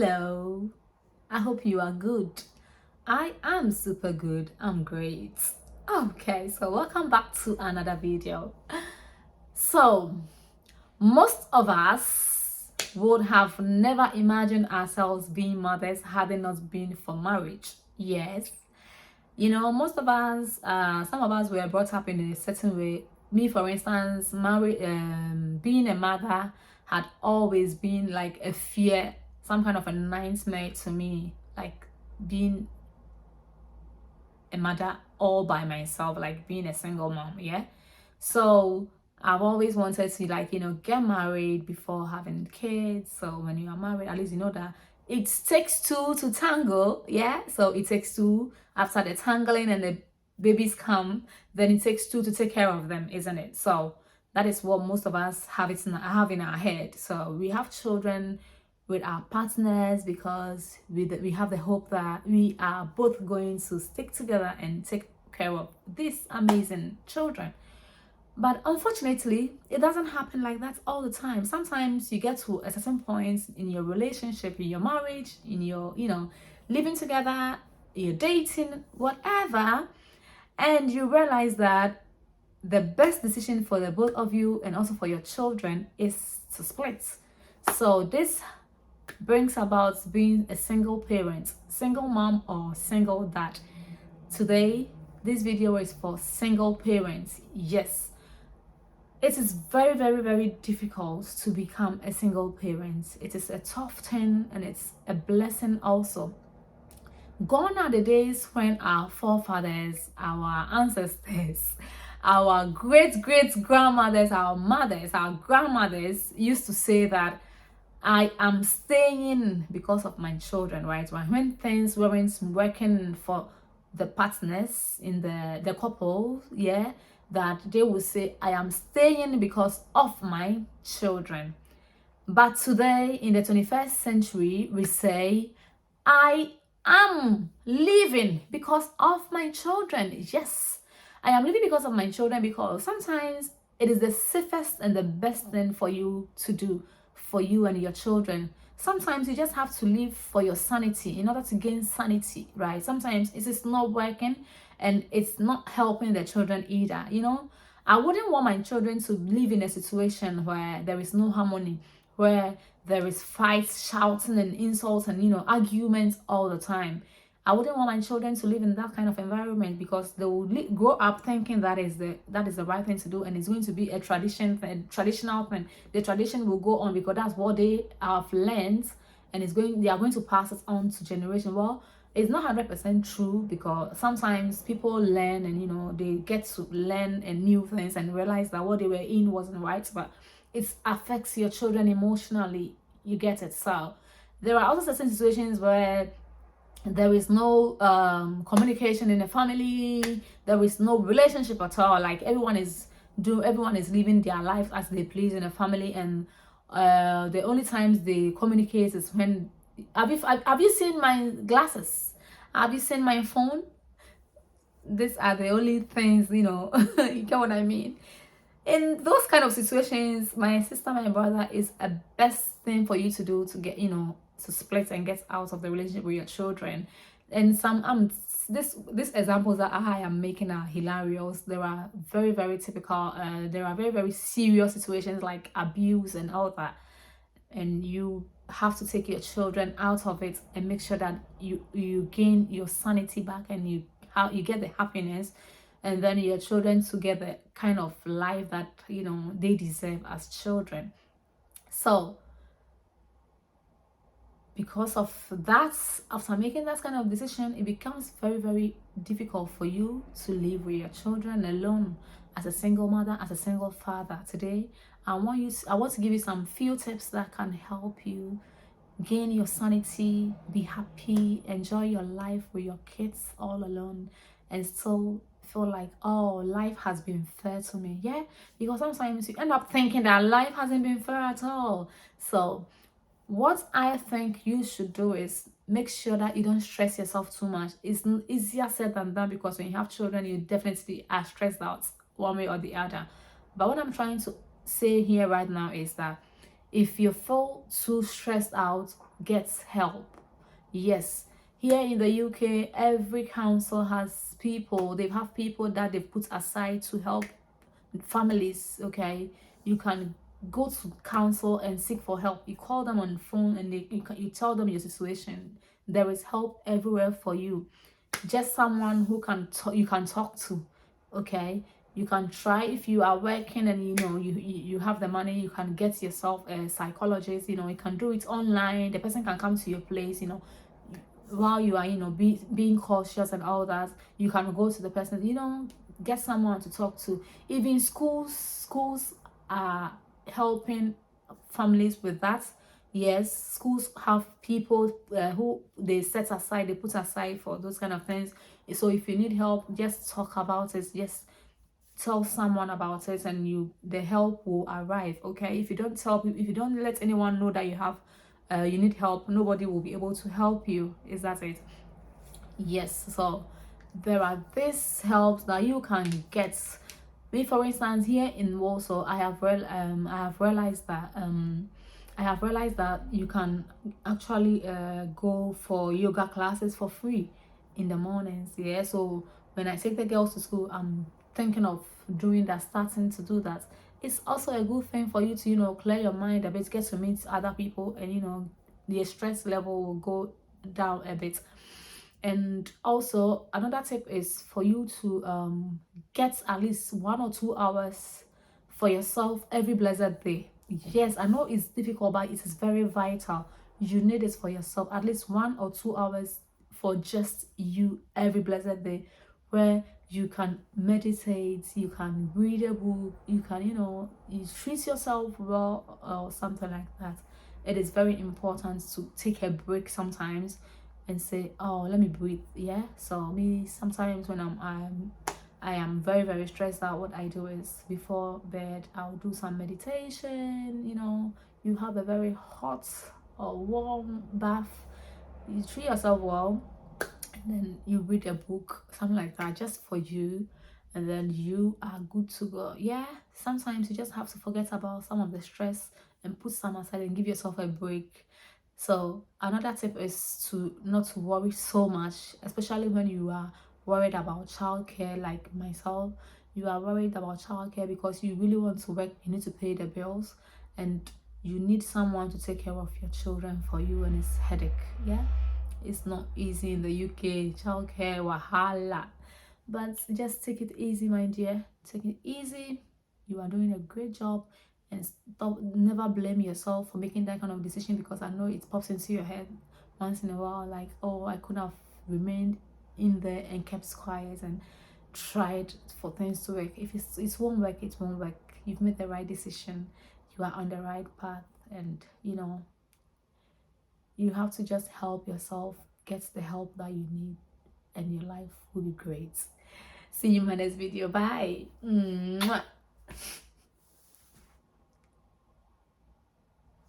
Hello, I hope you are good. I am super good. I'm great. Okay, so welcome back to another video. So, most of us would have never imagined ourselves being mothers had it not been for marriage. Yes, most of us, some of us were brought up in a certain way. Me, for instance, being a mother had always been like a fear, some kind of a nightmare to me, like being a mother all by myself, like being a single mom. Yeah. So I've always wanted to, like, get married before having kids. So when you are married, at least you know that it takes two to tangle. Yeah. So it takes two after the tangling and the babies come, then it takes two to take care of them, isn't it? So that is what most of us have in our head. So we have children with our partners because we have the hope that we are both going to stick together and take care of these amazing children. But unfortunately, it doesn't happen like that all the time. Sometimes you get to a certain point in your relationship, in your marriage, in your, living together, you're dating, whatever, and you realize that the best decision for the both of you and also for your children is to split. So this brings about being a single parent, single mom, or single dad. Today, this video is for single parents. Yes, it is very, very, very difficult to become a single parent. It is a tough thing and it's a blessing also. Gone are the days when our forefathers, our ancestors, our great grandmothers, our mothers, our grandmothers used to say that I am staying because of my children, right? When things weren't working for the partners in the couple, yeah, that they would say, I am staying because of my children. But today, in the 21st century, we say, I am living because of my children. Yes, I am living because of my children, because sometimes it is the safest and the best thing for you to do for you and your children. Sometimes you just have to live for your sanity in order to gain sanity, right? Sometimes it is not working and it's not helping the children either. I wouldn't want my children to live in a situation where there is no harmony, where there is fights, shouting and insults and arguments all the time. I wouldn't want my children to live in that kind of environment, because they will grow up thinking that is the right thing to do, and it's going to be a traditional thing. The tradition will go on because that's what they have learned, and they are going to pass it on to generation. Well, it's not 100% true, because sometimes people learn and they get to learn and new things and realize that what they were in wasn't right, but it affects your children emotionally. You get it? So there are also certain situations where there is no communication in the family, there is no relationship at all, like everyone is living their life as they please in a family, and the only times they communicate is when have you seen my glasses, have you seen my phone? These are the only things, you get what I mean. In those kind of situations, my sister, my brother, is a best thing for you to do to get, to split and get out of the relationship with your children. And some these examples that I am making are hilarious. There are very, very typical. There are very, very serious situations like abuse and all that, and you have to take your children out of it and make sure that you gain your sanity back, and you get the happiness, and then your children to get the kind of life that they deserve as children. So because of that, after making that kind of decision, it becomes very, very difficult for you to live with your children alone as a single mother, as a single father. Today I want to give you some few tips that can help you gain your sanity, be happy, enjoy your life with your kids all alone, and still feel like, oh, life has been fair to me. Yeah, because sometimes you end up thinking that life hasn't been fair at all. So what I think you should do is make sure that you don't stress yourself too much. It's easier said than done, because when you have children, you definitely are stressed out one way or the other. But what I'm trying to say here right now is that if you feel too stressed out, gets help. Yes, here in the UK, every council has people, they have people that they've put aside to help families. Okay, you can go to council and seek for help. You call them on the phone and you tell them your situation. There is help everywhere for you. Just someone who you can talk to. Okay, you can try, if you are working and you have the money, you can get yourself a psychologist. You can do it online. The person can come to your place, while you are being cautious and all that. You can go to the person, get someone to talk to. Even schools are helping families with that. Yes, schools have people who they set aside, they put aside for those kind of things. So if you need help, just talk about it. Just tell someone about it, and the help will arrive. Okay, if you don't let anyone know that you need help, nobody will be able to help you. Is that it? Yes. So there are these helps that you can get. Me, for instance, here in Warsaw, I have realized that you can actually go for yoga classes for free in the mornings. Yeah, so when I take the girls to school, I'm thinking of doing that, starting to do that. It's also a good thing for you to clear your mind a bit, get to meet other people, and the stress level will go down a bit. And also another tip is for you to get at least 1 or 2 hours for yourself every blessed day. Yes, I know it's difficult, but it is very vital. You need it for yourself, at least 1 or 2 hours for just you every blessed day, where you can meditate, you can read a book, you can you treat yourself well or something like that. It is very important to take a break sometimes and say, oh, let me breathe. Yeah, so me, sometimes when I am very, very stressed out, what I do is before bed I'll do some meditation. You have a very hot or warm bath, you treat yourself well, and then you read a book, something like that, just for you, and then you are good to go. Yeah, sometimes you just have to forget about some of the stress and put some aside and give yourself a break. So another tip is to not to worry so much, especially when you are worried about childcare. Like myself, you are worried about childcare because you really want to work, you need to pay the bills, and you need someone to take care of your children for you, and it's headache. Yeah, it's not easy in the UK. Childcare wahala, but just take it easy, my dear. Take it easy. You are doing a great job, and stop. Never blame yourself for making that kind of decision, because I know it pops into your head once in a while, like, oh, I could have remained in there and kept quiet and tried for things to work. If it won't work, it won't work. You've made the right decision. You are on the right path, and you have to just help yourself get the help that you need, and your life will be great. See you in my next video. Bye. Mwah.